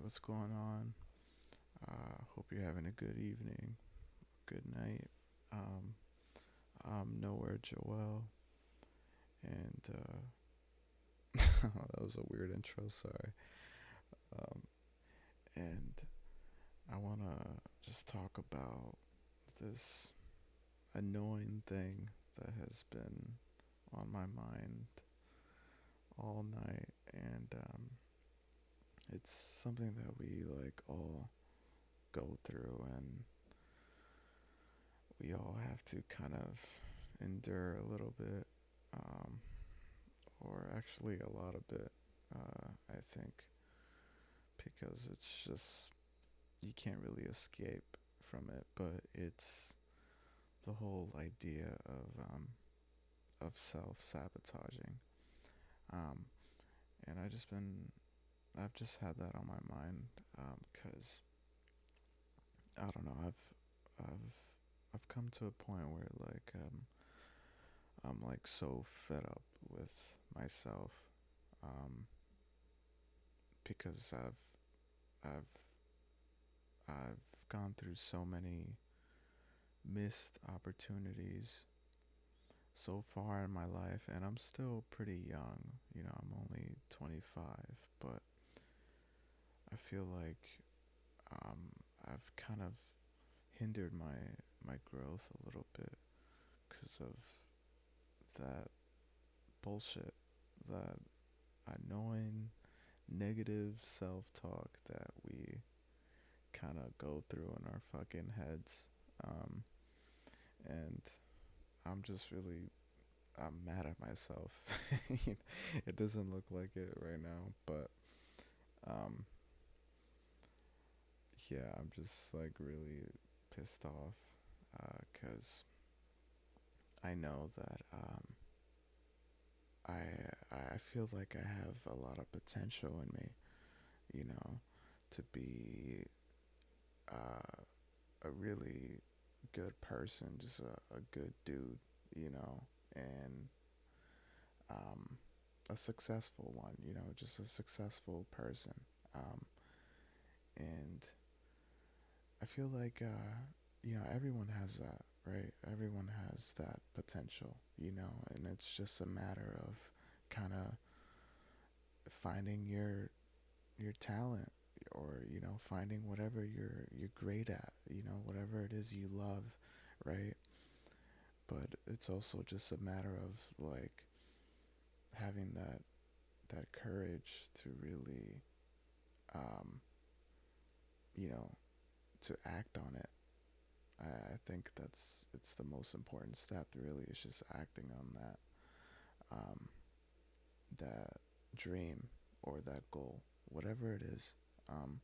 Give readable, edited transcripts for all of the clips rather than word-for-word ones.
what's going on? Hope you're having a good evening, good night. Um, I'm Nowhere Joel, and that was a weird intro, sorry. Um, and I want to just talk about this annoying thing that has been on my mind all night, and it's something that we like all go through, and we all have to kind of endure a little bit, um, or actually a lot of it, I think, because it's just, you can't really escape from it, but it's the whole idea of self-sabotaging. Um, and I've just had that on my mind, because I don't know, I've come to a point where I'm like so fed up with myself, um, because I've I've gone through so many missed opportunities so far in my life, and I'm still pretty young. I'm only 25, but I feel like I've kind of hindered my growth a little bit because of that bullshit, that annoying negative self-talk that we kind of go through in our fucking heads. Um, and I'm just really, I'm mad at myself. It doesn't look like it right now, but um, yeah, I'm just like really pissed off because I know that I feel like I have a lot of potential in me, you know, to be uh, a really good person, just a good dude, you know, and um, a successful one, just a successful person. Um, and I feel like, everyone has that, right? Everyone has that potential, and it's just a matter of kind of finding your talent, or finding whatever you're great at, whatever it is you love, right? But it's also just a matter of like having that courage to really um you know to act on it. I think it's the most important step, really, is just acting on um that dream or that goal, whatever it is. um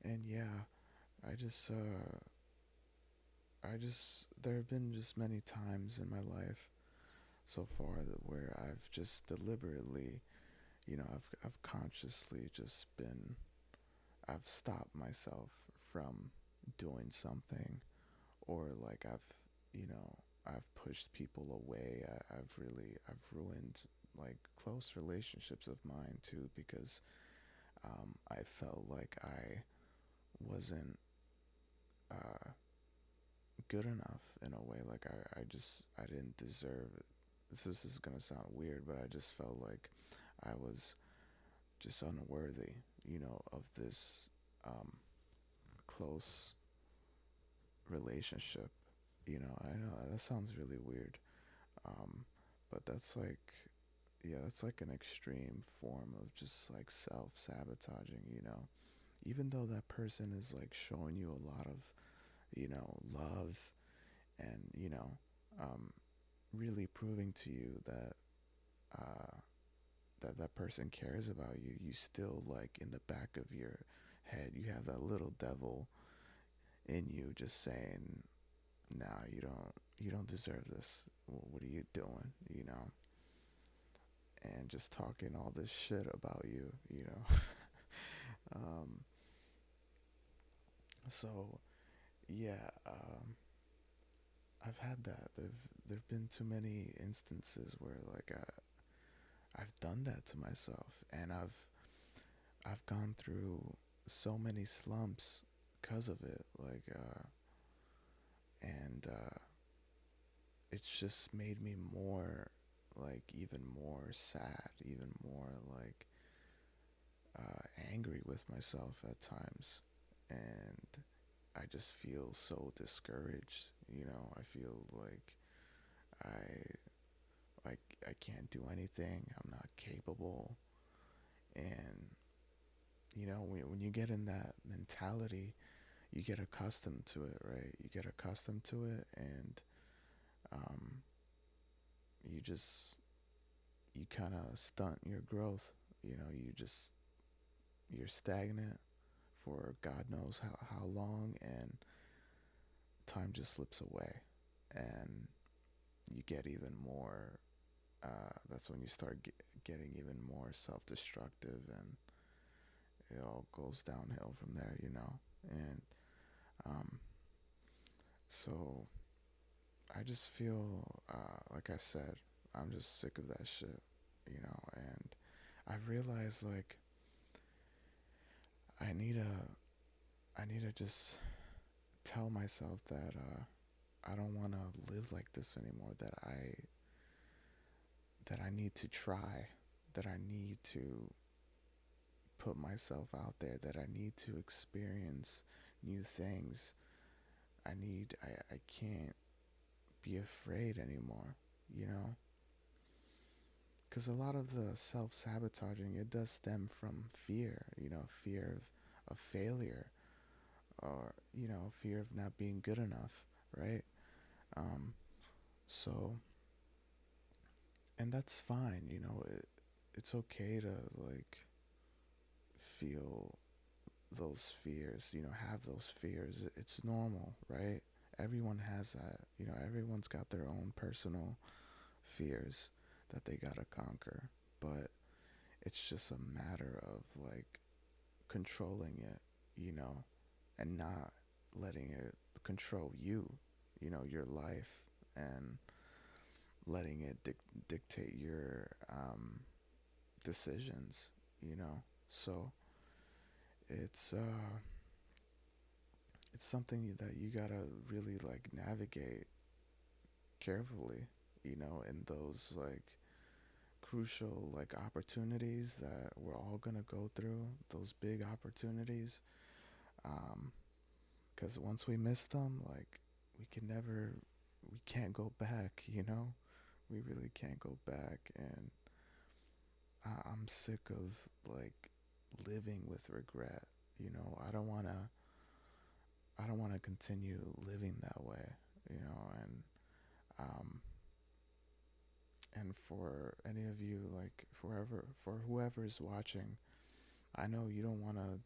and yeah, I just there have been just many times in my life so far that where I've just deliberately, I've consciously just been, I've stopped myself from doing something, or like I've pushed people away. I've ruined like close relationships of mine too, because I felt like I wasn't uh, good enough in a way. Like I didn't deserve it. This is gonna sound weird, but I just felt like I was just unworthy, of this close relationship. I know that sounds really weird, um, but that's like, yeah, that's like an extreme form of just like self-sabotaging. Even though that person is like showing you a lot of, love, and um, really proving to you that uh, that person cares about you, you still, like, in the back of your head, you have that little devil in you just saying, nah, you don't deserve this. What are you doing? And just talking all this shit about you. um so yeah, I've had that. There've been too many instances where like I've done that to myself, and I've I've gone through so many slumps because of it. And it's just made me more, like, even more sad, even more like angry with myself at times. And I just feel so discouraged. I feel like I I can't do anything. I'm not capable. And when you get in that mentality, you get accustomed to it, right? You get accustomed to it, and um, you just you kind of stunt your growth. You're stagnant for God knows how long, and time just slips away, and you get even more. That's when you start getting even more self-destructive, and it all goes downhill from there. And um, so I just feel, like I said, I'm just sick of that shit. And I've realized, like, I need to I need to just tell myself that I don't want to live like this anymore. That I need to try. That I need to put myself out there. That I need to experience new things. I can't be afraid anymore. You know, because a lot of the self-sabotaging, it does stem from fear. Fear of failure, or fear of not being good enough, right? um so and that's fine. It's okay to, like, feel those fears, have those fears. It's normal, right? Everyone has that. Everyone's got their own personal fears that they gotta conquer. But it's just a matter of, like, controlling it, you know, and not letting it control your life, and letting it dictate your decisions. So it's uh, it's something that you gotta really, like, navigate carefully, in those, like, crucial, like, opportunities that we're all gonna go through, those big opportunities. Um, because once we miss them, like, we can't go back. We really can't go back. And I'm sick of, like, living with regret. I don't want to continue living that way. Um, and for any of you, like, for whoever's watching, I know you don't want to,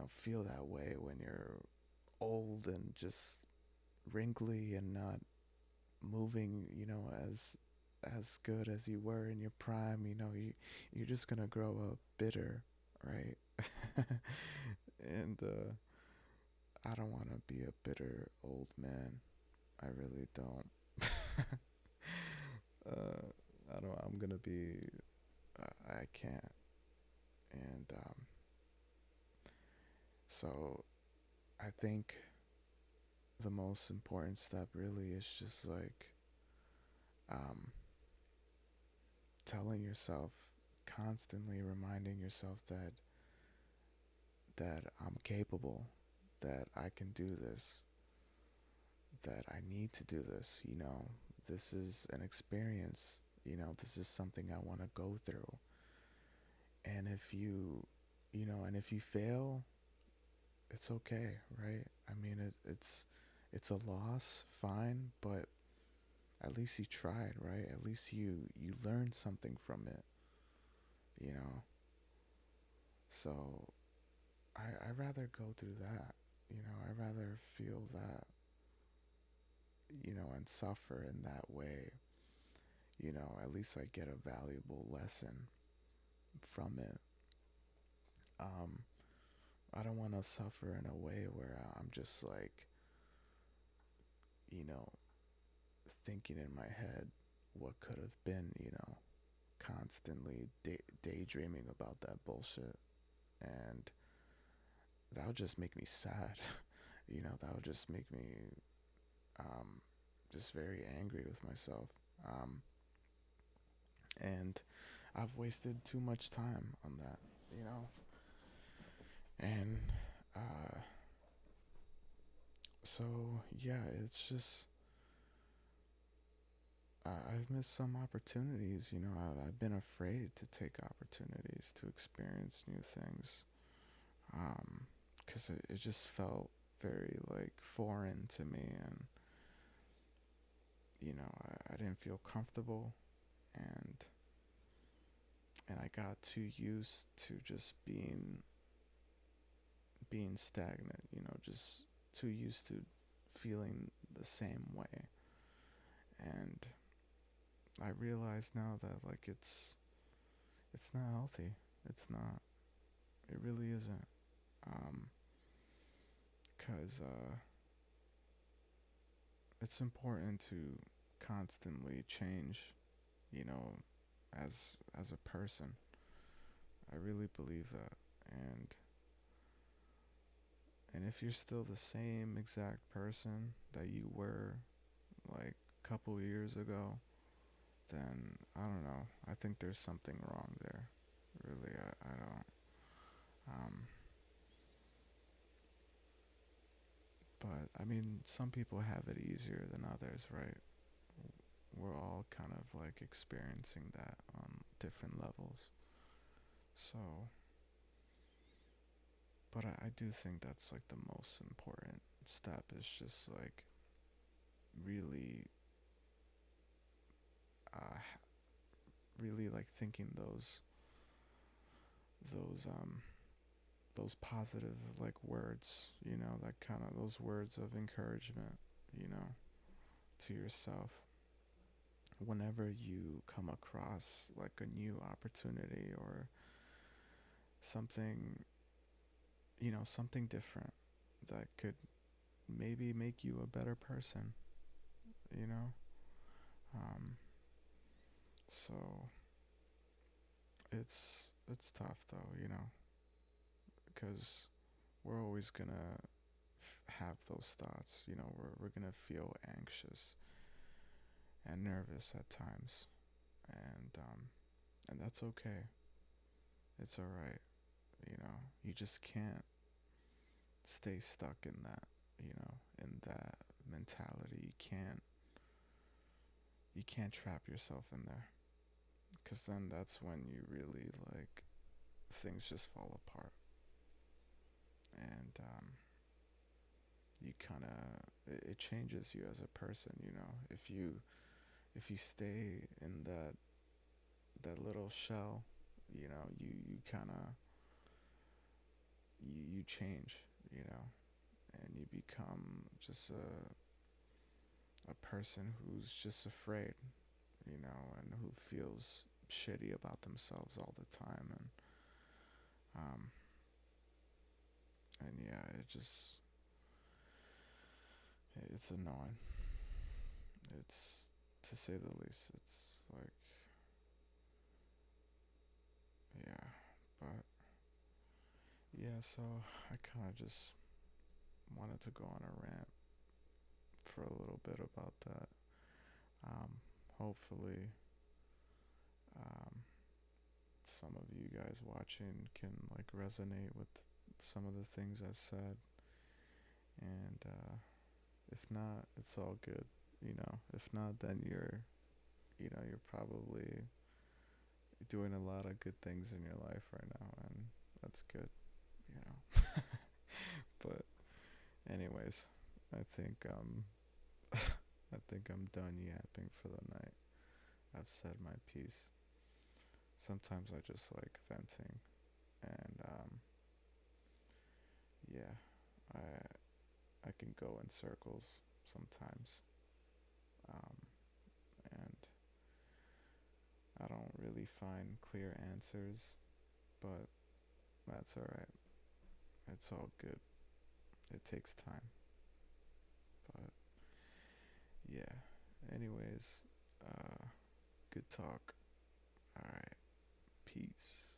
feel that way when you're old and just wrinkly and not moving, as good as you were in your prime. You're just gonna grow up bitter, right? And I don't want to be a bitter old man. I really don't. I don't. I'm gonna be. I can't. And so I think the most important step really is just, like, um, telling yourself, constantly reminding yourself that I'm capable, that I can do this, that I need to do this. This is an experience. This is something I want to go through. And if you fail, it's okay, right? I mean, it's a loss, fine, but at least you tried, right? At least you learned something from it, you know. So I rather go through that. I rather feel that, and suffer in that way. At least I get a valuable lesson from it. Um, I don't want to suffer in a way where I'm just, like, you know, thinking in my head what could have been, constantly daydreaming about that bullshit. and that would just make me sad. That would just make me um, just very angry with myself. Um, and I've wasted too much time on that, you know? And uh, so, yeah, it's just, I've missed some opportunities, I've been afraid to take opportunities to experience new things. Because it just felt very, like, foreign to me. And, I didn't feel comfortable. And I got too used to just being stagnant, just too used to feeling the same way. And I realize now that, like, it's not healthy. It's not. It really isn't. Um, 'Cause it's important to constantly change, you know, as a person. I really believe that. And if you're still the same exact person that you were like a couple years ago, then I don't know. I think there's something wrong there. Really, I don't. Um, but I mean, some people have it easier than others, right? We're all kind of like experiencing that on different levels. So, but I do think that's like the most important step is just like really, uh, really like thinking those um those positive like words, that kind of those words of encouragement, you know, to yourself whenever you come across like a new opportunity or something, something different that could maybe make you a better person, you know? Um, so it's tough though, because we're always gonna have those thoughts, we're gonna feel anxious and nervous at times, and that's okay. It's all right. You just can't stay stuck in that, in that mentality. You can't trap yourself in there, because then that's when you really like things just fall apart. And you kind of it changes you as a person, if you stay in that little shell, you kind of you change, and you become just a person who's just afraid, and who feels shitty about themselves all the time. Um and yeah, it's annoying. It's, to say the least. It's like, yeah, but yeah, so I kind of just wanted to go on a rant for a little bit about that. Hopefully, um, some of you guys watching can like resonate with some of the things I've said, and if not, it's all good. If not, then you're probably doing a lot of good things in your life right now, and that's good. You know. But anyways, I think I think I'm done yapping for the night. I've said my piece. Sometimes I just like venting, and yeah, I can go in circles sometimes, um, and I don't really find clear answers, but that's all right. It's all good. It takes time, but yeah. Anyways, good talk. All right, peace.